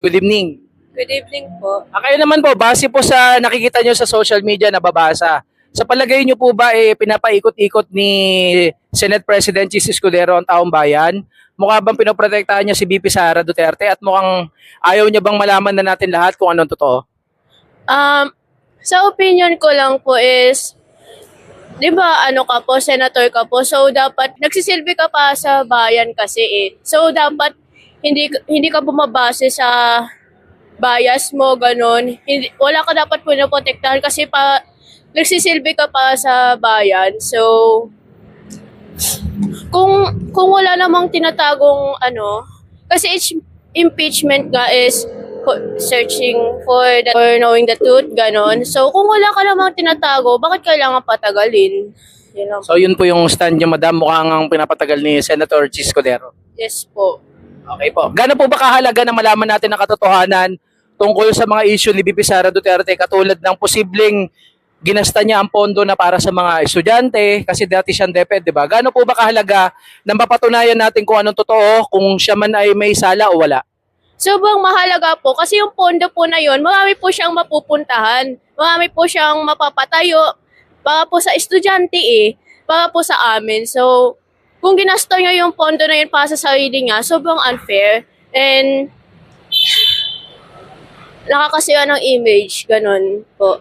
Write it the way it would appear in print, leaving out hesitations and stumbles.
Good evening. Good evening po. Kayo naman po, base po sa nakikita nyo sa social media na babasa, sa palagay nyo po ba pinapaikot-ikot ni Senate President Chis Escudero ang taong bayan? Mukha bang pinoprotektahan niya si VP Sara Duterte at mukhang ayaw niya bang malaman na natin lahat kung anong totoo? Sa opinion ko lang po is, di ba ano ka po, senator ka po, so dapat nagsisilbi ka pa sa bayan kasi eh. So dapat hindi ka bumabase sa bias mo, ganun. Hindi, wala ka dapat pinoprotektahan kasi nagsisilbi ka pa sa bayan. So, kung wala namang tinatagong kasi impeachment nga is searching for knowing the truth, ganon. So, kung wala ka namang tinatago, bakit kailangan patagalin? You know? So yun po yung stand niyo, madam, mukhang ang pinapatagal ni Senator Chis Escudero. Yes po. Okay po. Gaano po ba kahalaga na malaman natin ang katotohanan tungkol sa mga issue ni VP Sara Duterte katulad ng posibleng ginasta niya ang pondo na para sa mga estudyante kasi dati siyang DepEd, di ba? Gaano po ba kahalaga na mapatunayan natin kung anong totoo, kung siya man ay may sala o wala? Sobrang mahalaga po kasi yung pondo po na yun, marami po siyang mapupuntahan. Marami po siyang mapapatayo para po sa estudyante para po sa amin. So, kung ginasto niya yung pondo na yun para sa sarili niya, sobrang unfair. And nakakasira ng image, ganun po.